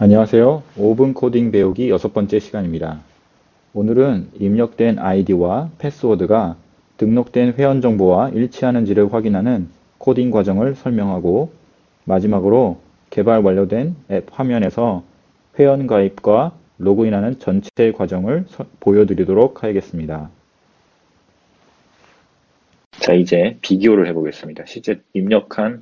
안녕하세요. 5분 코딩 배우기 6번째 시간입니다. 오늘은 입력된 아이디와 패스워드가 등록된 회원 정보와 일치하는지를 확인하는 코딩 과정을 설명하고, 마지막으로 개발 완료된 앱 화면에서 회원 가입과 로그인하는 전체 과정을 보여드리도록 하겠습니다. 자, 이제 비교를 해보겠습니다. 실제 입력한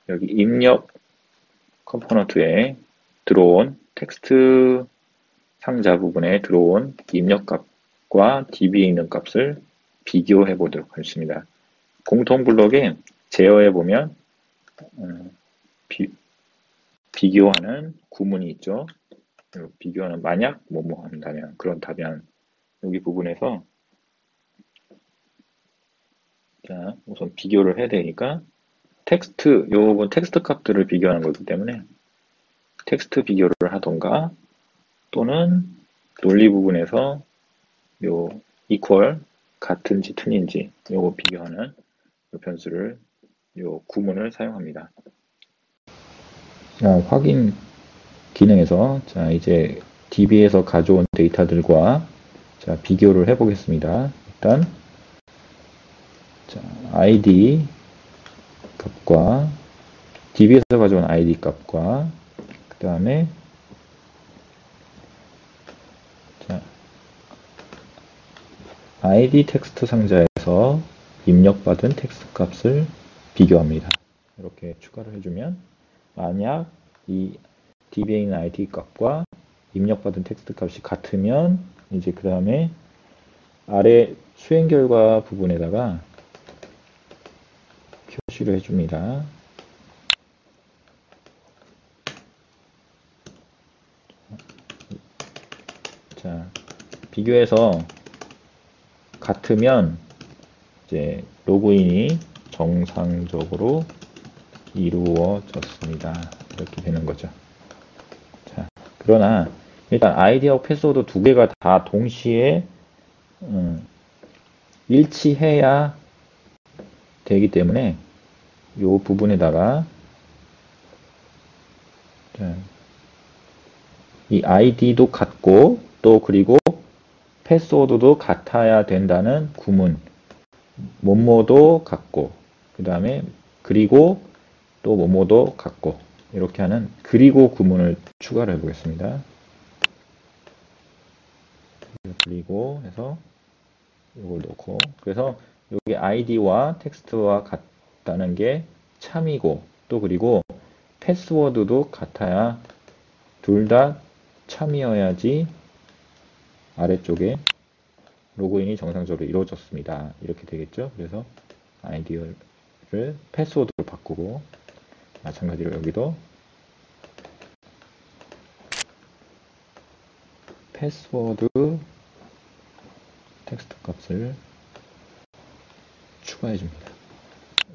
여기 입력 컴포넌트에 들어온 텍스트 상자 부분에 들어온 입력값과 DB에 있는 값을 비교해 보도록 하겠습니다. 공통 블록에 제어해 보면 비교하는 구문이 있죠. 비교하는 만약 뭐뭐 한다면 그런 답변 여기 부분에서 자 우선 비교를 해야 되니까 텍스트 요 부분 텍스트 값들을 비교하는 거기 때문에 텍스트 비교를 하던가 또는 논리 부분에서 요 equal 같은지 틀린지 요거 비교하는 요 변수를 요 구문을 사용합니다. 자, 확인 기능에서 자 이제 DB에서 가져온 데이터들과 자 비교를 해 보겠습니다. 일단 자 ID 값과 DB에서 가져온 ID 값과 그 다음에 ID 텍스트 상자에서 입력받은 텍스트 값을 비교합니다. 이렇게 추가를 해주면 만약 이 DB에 있는 ID 값과 입력받은 텍스트 값이 같으면 이제 그 다음에 아래 수행 결과 부분에다가 표시를 해줍니다. 자, 비교해서 같으면 이제 로그인이 정상적으로 이루어졌습니다. 이렇게 되는 거죠. 자, 그러나 일단 아이디하고 패스워드 두 개가 다 동시에 일치해야 되기 때문에 이 부분에다가 이 아이디도 같고 또 그리고 패스워드도 같아야 된다는 구문 뭐뭐도 같고 그 다음에 그리고 또 뭐뭐도 같고 이렇게 하는 그리고 구문을 추가를 해 보겠습니다. 그리고 해서 이걸 넣고 그래서 여기 아이디와 텍스트와 같다는 게 참이고 또 그리고 패스워드도 같아야 둘 다 참이어야지 아래쪽에 로그인이 정상적으로 이루어졌습니다. 이렇게 되겠죠. 그래서 아이디를 패스워드로 바꾸고 마찬가지로 여기도 패스워드 텍스트 값을 추가해 줍니다.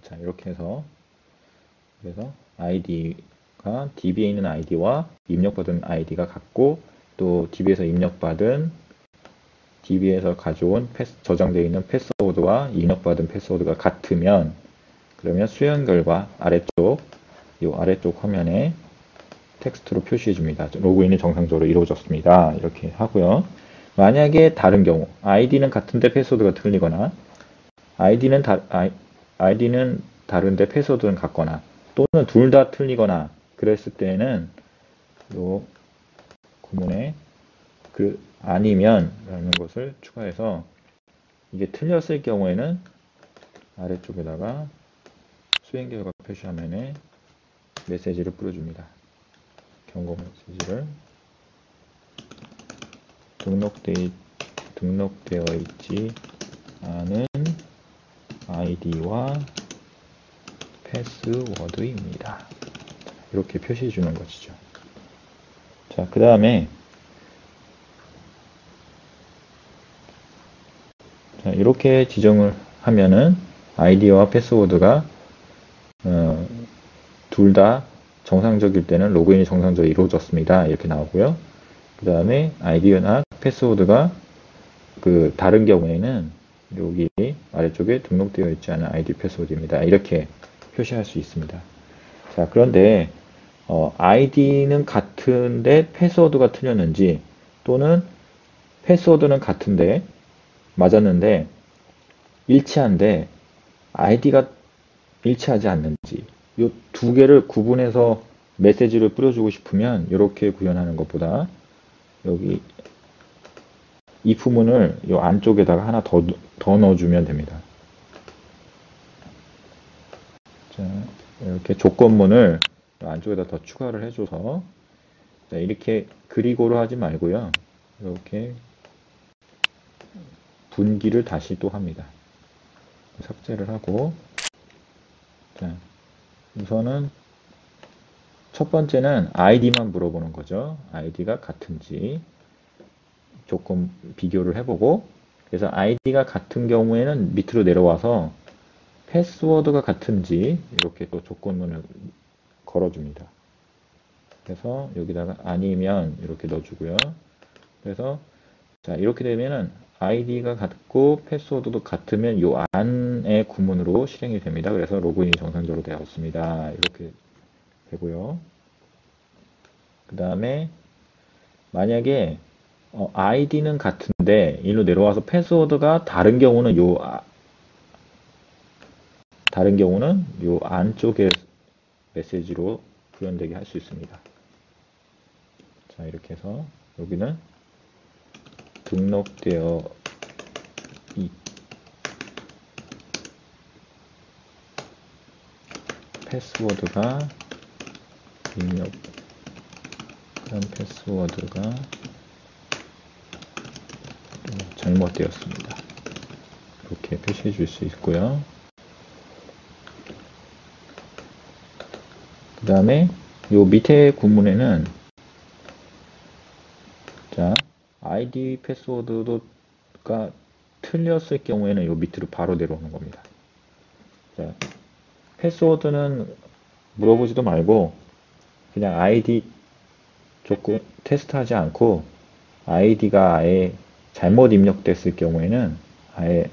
자, 이렇게 해서 그래서 아이디가 DB에 있는 아이디와 입력받은 아이디가 같고 또 DB에서 입력받은 DB에서 가져온 저장되어 있는 패스워드와 입력받은 패스워드가 같으면 그러면 수행 결과 이 아래쪽 화면에 텍스트로 표시해 줍니다. 로그인이 정상적으로 이루어졌습니다. 이렇게 하고요. 만약에 다른 경우 아이디는 같은데 패스워드가 틀리거나 아이디는 다른데 패스워드는 같거나 또는 둘 다 틀리거나 그랬을 때는 이 구문에 아니면 라는 것을 추가해서 이게 틀렸을 경우에는 아래쪽에다가 수행 결과 표시 화면에 메시지를 뿌려줍니다. 경고 메시지를 등록되어 있지 않은 아이디와 패스워드입니다. 이렇게 표시해 주는 것이죠. 자, 그 다음에 이렇게 지정을 하면은 아이디와 패스워드가 둘 다 정상적일 때는 로그인이 정상적으로 이루어졌습니다. 이렇게 나오고요. 그 다음에 아이디나 패스워드가 다른 경우에는 여기 아래쪽에 등록되어 있지 않은 아이디 패스워드입니다. 이렇게 표시할 수 있습니다. 자, 그런데 아이디는 같은데 패스워드가 틀렸는지, 또는 패스워드는 같은데 맞았는데 일치한데 아이디가 일치하지 않는지, 이 두 개를 구분해서 메시지를 뿌려주고 싶으면 이렇게 구현하는 것보다 여기 if문을 이 안쪽에다가 하나 더 넣어주면 됩니다. 자, 이렇게 조건문을 안쪽에다 더 추가를 해줘서, 자, 이렇게 그리고로 하지 말고요. 이렇게 분기를 다시 또 합니다. 삭제를 하고, 자, 우선은 첫 번째는 아이디만 물어보는 거죠. 아이디가 같은지 조금 비교를 해보고, 그래서 아이디가 같은 경우에는 밑으로 내려와서 패스워드가 같은지 이렇게 또 조건문을 걸어줍니다. 그래서 여기다가 아니면 이렇게 넣어주고요. 그래서 자, 이렇게 되면은 아이디가 같고 패스워드도 같으면 이 안의 구문으로 실행이 됩니다. 그래서 로그인이 정상적으로 되었습니다. 이렇게 되고요. 그 다음에 만약에 아이디는 같은데 일로 내려와서 패스워드가 다른 경우는 요 안쪽에 메시지로 구현되게 할 수 있습니다. 자, 이렇게 해서 여기는 등록되어 패스워드가 입력한 패스워드가 잘못되었습니다. 이렇게 표시해 줄 수 있고요. 그 다음에 요 밑에 구문에는 자, 아이디 패스워드가 틀렸을 경우에는 요 밑으로 바로 내려오는 겁니다. 자, 패스워드는 물어보지도 말고 그냥 아이디 조건 테스트하지 않고 아이디가 아예 잘못 입력됐을 경우에는 아예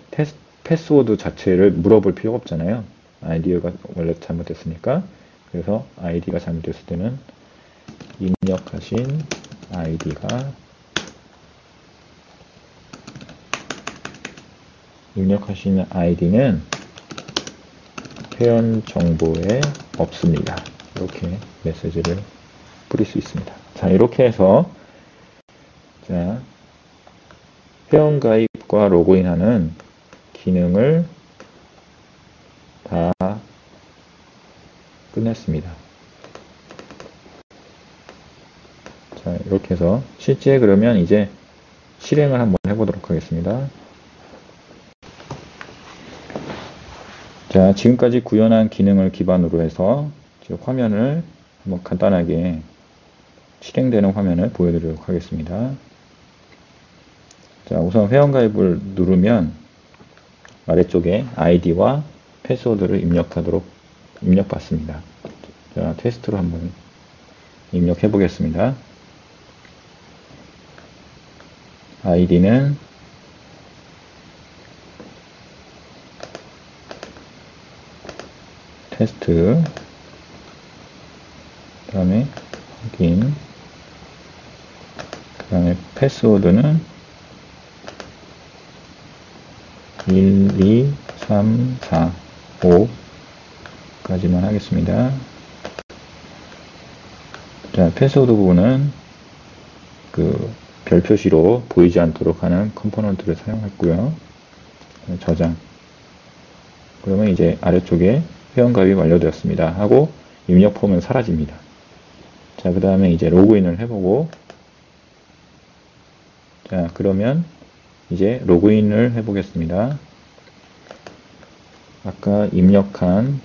패스워드 자체를 물어볼 필요가 없잖아요. 아이디가 원래 잘못됐으니까. 그래서 아이디가 잘못됐을 때는 입력하신 아이디는 회원 정보에 없습니다. 이렇게 메시지를 뿌릴 수 있습니다. 자, 이렇게 해서 자, 회원 가입과 로그인하는 기능을 다 끝냈습니다. 자, 이렇게 해서 실제 그러면 이제 실행을 한번 해보도록 하겠습니다. 자, 지금까지 구현한 기능을 기반으로 해서 화면을 한번 간단하게 실행되는 화면을 보여드리도록 하겠습니다. 자, 우선 회원가입을 누르면 아래쪽에 아이디와 패스워드를 입력받습니다. 자, 테스트로 한번 입력해 보겠습니다. 아이디는 테스트, 그 다음에 확인, 그 다음에 패스워드는 1, 2, 3, 4, 5까지만 하겠습니다. 자, 패스워드 부분은 그 별 표시로 보이지 않도록 하는 컴포넌트를 사용했고요. 저장. 그러면 이제 아래쪽에 회원가입이 완료되었습니다 하고 입력 폼은 사라집니다. 자, 그 다음에 이제 로그인을 해보고, 자, 그러면 이제 로그인을 해보겠습니다. 아까 입력한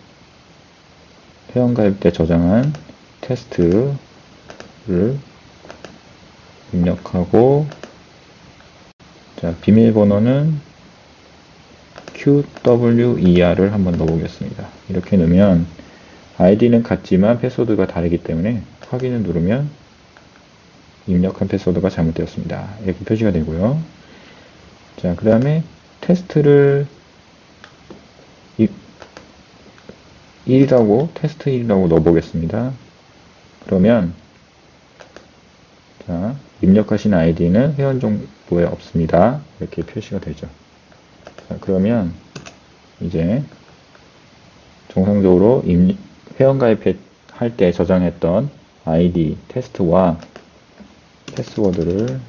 회원가입 때 저장한 테스트를 입력하고, 자, 비밀번호는 QWER을 한번 넣어보겠습니다. 이렇게 넣으면 아이디는 같지만 패스워드가 다르기 때문에 확인을 누르면 입력한 패스워드가 잘못되었습니다. 이렇게 표시가 되고요. 자, 그 다음에 테스트를 1이라고 테스트 1이라고 넣어보겠습니다. 그러면 자, 입력하신 아이디는 회원 정보에 없습니다. 이렇게 표시가 되죠. 자, 그러면 이제 정상적으로 회원 가입할 때 저장했던 아이디 테스트와 패스워드를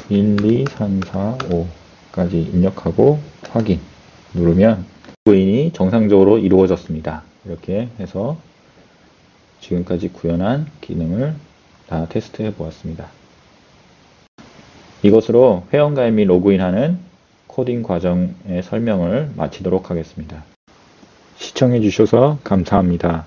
1, 2, 3, 4, 5까지 입력하고 확인 누르면 로그인이 정상적으로 이루어졌습니다. 이렇게 해서 지금까지 구현한 기능을 다 테스트해 보았습니다. 이것으로 회원가입 및 로그인하는 코딩 과정의 설명을 마치도록 하겠습니다. 시청해 주셔서 감사합니다.